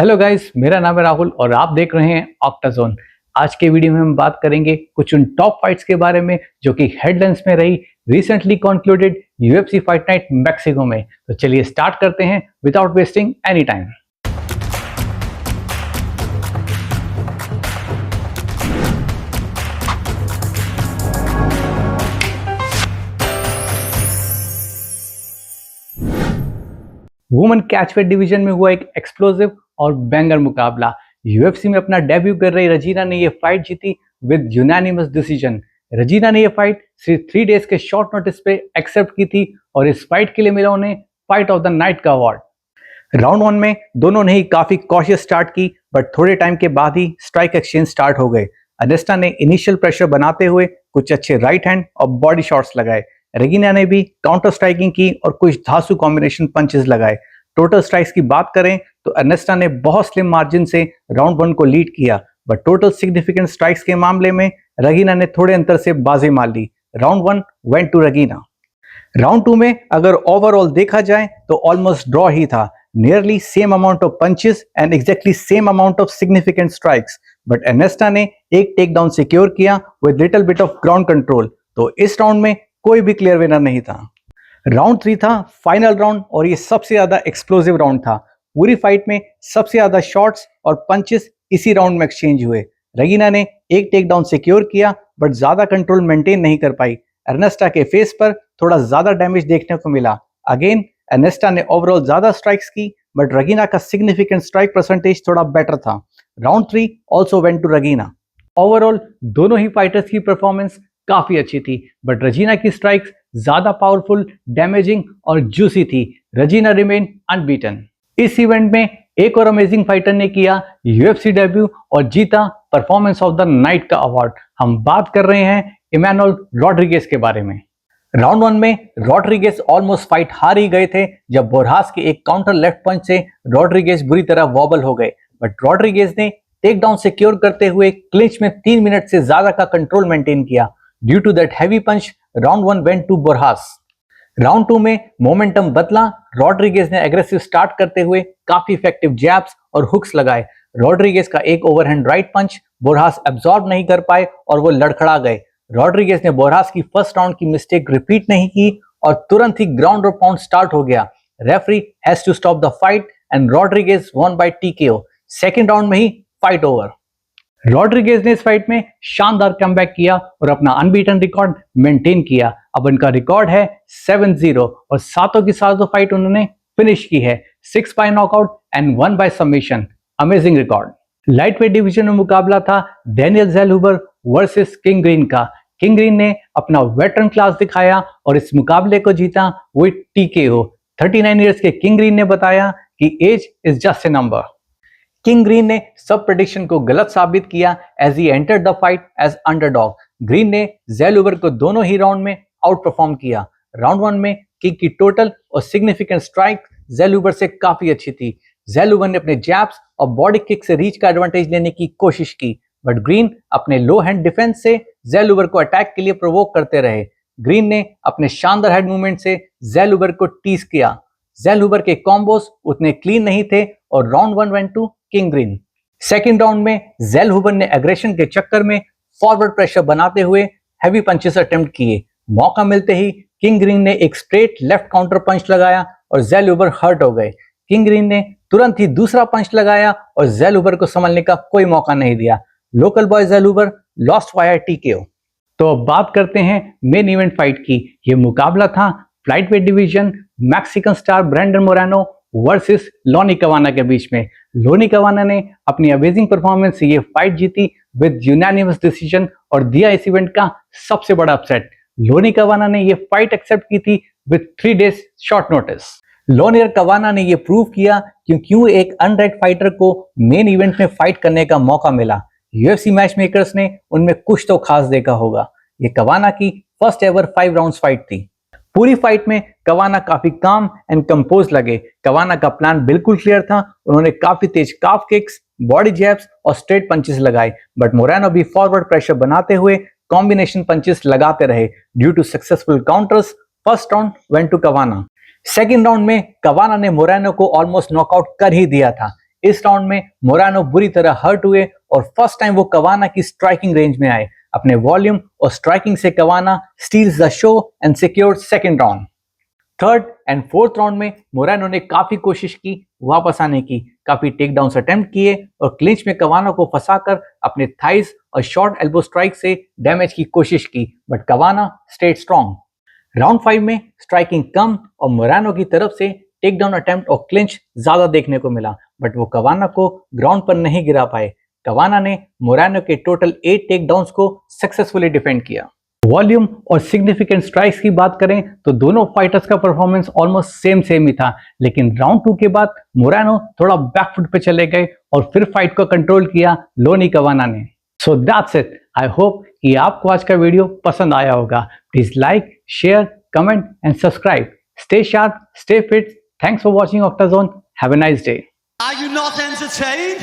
Hello guys, मेरा नाम है राहुल और आप देख रहे हैं ऑक्टाजोन। आज के वीडियो में हम बात करेंगे कुछ उन टॉप फाइट्स के बारे में जो कि हेडलाइंस में रही recently concluded UFC fight night Mexico में। तो चलिए स्टार्ट करते हैं without wasting any time. Women catchweight division में हुआ एक एक्सप्लोसिव और बैंगर मुकाबला। यूएफसी में अपना डेब्यू कर रही रजीना ने ये फाइट जीती विद यूनानिमस डिसीजन। रजीना ने ये फाइट सिर्फ 3 डेज के शॉर्ट नोटिस पे एक्सेप्ट की थी और इस फाइट के लिए मिला उन्हें फाइट ऑफ द नाइट का अवार्ड। राउंड 1 में दोनों ने ही काफी कॉशियस स्टार्ट की, बट थोड़े टाइम के बाद ही स्ट्राइक एक्सचेंज स्टार्ट हो गए। अनेस्टा ने इनिशियल प्रेशर बनाते हुए कुछ अच्छे राइट हैंड और बॉडी शॉट्स लगाए। रगीना ने भी काउंटर स्ट्राइकिंग की और कुछ धांसू कॉम्बिनेशन पंचेस लगाए। टोटल स्ट्राइक्स की बात करें तो अनेस्टा ने बहुत स्लिम मार्जिन से राउंड 1 को लीड किया, बट टोटल सिग्निफिकेंट स्ट्राइक्स के मामले में रगीना ने थोड़े अंतर से बाजी मार ली। Round 1 went to Regina. Round 2 में अगर ओवरऑल देखा जाए तो ऑलमोस्ट ड्रॉ ही था। Nearly same amount of punches and exactly same amount of significant strikes, but Ernesta ने एक टेक डाउन सिक्योर किया with little bit of ground control. तो इस राउंड में कोई भी क्लियर विनर नहीं था। राउंड 3 था फाइनल राउंड और ये सबसे ज्यादा एक्सप्लोसिव राउंड था। पूरी फाइट में सबसे ज्यादा शॉट्स और पंचेस इसी राउंड में एक्सचेंज हुए। रगीना ने एक टेक डाउन सिक्योर किया बट ज्यादा कंट्रोल मेंटेन नहीं कर पाई। अर्नेस्टा के फेस पर थोड़ा ज्यादा डैमेज देखने को मिला। अगेन अर्नेस्टा ने ओवरऑल ज्यादा स्ट्राइक्स की, बट रगीना का सिग्निफिकेंट स्ट्राइक परसेंटेज थोड़ा बेटर था। Round 3 also went to Ragina. Overall दोनों ही फाइटर्स की परफॉर्मेंस काफी अच्छी थी, बट रजीना की स्ट्राइक्स ज्यादा पावरफुल, डैमेजिंग और जूसी थी। रजीना रिमेन अनबीटन। इस इवेंट में एक और अमेजिंग फाइटर ने किया यूएफसी डेब्यू और जीता परफॉर्मेंस ऑफ द नाइट का अवार्ड। हम बात कर रहे हैं इमैनुअल रॉड्रिगेज के बारे में। राउंड 1 में रॉड्रिगेज ऑलमोस्ट फाइट हार ही गए थे जब बोरहास के एक काउंटर लेफ्ट पंच से रॉड्रिगेज बुरी तरह वॉबल हो गए, बट रॉड्रिगेज ने टेक डाउन सिक्योर करते हुए क्लिंच में 3 मिनट से ज्यादा का कंट्रोल मेंटेन किया। Due to that heavy punch round 1 went to Borjas. Round 2 में मोमेंटम बदला। रॉड्रिगेज ने एग्रेसिव स्टार्ट करते हुए काफी इफेक्टिव जैब्स और हुक्स लगाए। रॉड्रिगेज का एक ओवरहैंड राइट पंच बोरहास एब्जॉर्ब नहीं कर पाए और वो लड़खड़ा गए। रॉड्रिगेज ने बोरहास की फर्स्ट राउंड की मिस्टेक रिपीट नहीं की और तुरंत ही ग्राउंड और पाउंड स्टार्ट हो गया। Referee has to stop the fight and Rodriguez won by TKO. Second round में ही फाइट ओवर। रॉड्रिगेज ने इस फाइट में शानदार कमबैक किया और अपना अनबीटन रिकॉर्ड मेंटेन किया। अब उनका रिकॉर्ड है 7-0 और सातों की सातों फाइट उन्होंने फिनिश की है, 6 by knockout and 1 by submission. Amazing record. Lightweight division में मुकाबला था Daniel Zellhuber versus King Green का। किंग ग्रीन ने अपना वेटरन क्लास दिखाया और इस मुकाबले को जीता विद टीकेओ। 39 ईयर्स के किंग ग्रीन ने बताया कि age is just a number. King Green ने सब प्रेडिक्शन को गलत साबित किया as he entered the fight as underdog. Green ने ज़ेलहुबर को दोनों ही राउंड में आउट परफॉर्म किया। राउंड 1 में किंग की टोटल और सिग्निफिकेंट स्ट्राइक ज़ेलहुबर से काफी अच्छी थी। ज़ेलहुबर ने अपने जैब्स और बॉडी किक से रीच का एडवांटेज लेने की कोशिश की, बट ग्रीन अपने लो हैंड डिफेंस से ज़ेलहुबर को अटैक के लिए प्रोवोक करते रहे। ग्रीन ने अपने शानदार हेड मूवमेंट से ज़ेलहुबर को टीज किया। ज़ेलहुबर के कॉम्बोस उतने क्लीन नहीं थे और round 1 went to King Green. Second round में ज़ेलहुबर ने एग्रेशन के चक्कर में फॉरवर्ड प्रेशर बनाते हुए हैवी पंचेस अटेम्प्ट किए। मौका मिलते ही किंग ग्रीन ने एक स्ट्रेट लेफ्ट काउंटर पंच लगाया और ज़ेलहुबर हर्ट हो गए। किंग ग्रीन ने तुरंत ही दूसरा पंच लगाया और ज़ेलहुबर को संभलने का कोई मौका नहीं दिया। Local boy Zellhuber lost via TKO. तो अब बात करते हैं मेन इवेंट फाइट की। यह मुकाबला था flight weight division Mexican star Brandon Moreno versus Lone'er Kavanagh के बीच में। लोनी कवाना ने अपनी अमेजिंग परफॉर्मेंस से ये फाइट जीती विद यूनानिमस डिसीजन और दिया इस इवेंट का सबसे बड़ा अपसेट। लोनी कवाना ने ये फाइट एक्सेप्ट की थी with 3 days short notice. Lone'er Kavanagh ने ये प्रूव किया कि क्यों एक अनरैंक्ड फाइटर को मेन इवेंट में फाइट करने का मौका मिला। यूएफसी मैच मेकर्स ने उनमें कुछ तो खास देखा होगा। ये कवाना की फर्स्ट एवर 5 राउंड्स फाइट थी। पूरी फाइट में कवाना काफी काम एंड कंपोज लगे। कवाना का प्लान बिल्कुल क्लियर था। उन्होंने काफी तेज काफ किक्स, बॉडी जैब्स और स्ट्रेट पंचेस लगाए, बट मोरानो भी फॉरवर्ड प्रेशर बनाते हुए कॉम्बिनेशन पंचेस लगाते रहे। Due to successful counters first round went to Kavanagh. Second round में कवाना ने मोरानो को ऑलमोस्ट नॉकआउट कर ही दिया था। इस राउंड में मोरानो बुरी तरह हर्ट हुए और फर्स्ट टाइम वो कवाना की स्ट्राइकिंग रेंज में आए। अपने वॉल्यूम और स्ट्राइकिंग से Kavanagh steals the show and secured second round. Third and fourth round में मोरानो ने काफी कोशिश की वापस आने की, काफी टेक डाउन अटेम्प्ट किए और क्लिंच में कवाना को फंसाकर अपने थाइस और शॉर्ट एल्बो स्ट्राइक से डैमेज की कोशिश की, बट कवाना स्टेड स्ट्रॉन्ग। राउंड 5 में स्ट्राइकिंग कम और मोरानो की तरफ से टेक डाउन अटेम्प्ट और क्लिंच ज्यादा देखने को मिला, बट वो कवाना को ग्राउंड पर नहीं गिरा पाए। कवाना ने मोरानो के टोटल 8 टेक डाउन्स को सक्सेसफुली डिफेंड किया। वॉल्यूम और सिग्निफिकेंट स्ट्राइक्स की बात करें तो दोनों फाइटर्स का परफॉर्मेंस ऑलमोस्ट सेम ही था, लेकिन राउंड 2 के बाद मोरानो थोड़ा बैकफुट पे चले गए और फिर फाइट को कंट्रोल किया लोनी कवाना ने। So that's it. I hope कि आपको आज का वीडियो पसंद आया होगा। Please like, share, comment and subscribe. Stay sharp, stay fit. Thanks for watching Octazone. Have a nice day. Are you not entertained?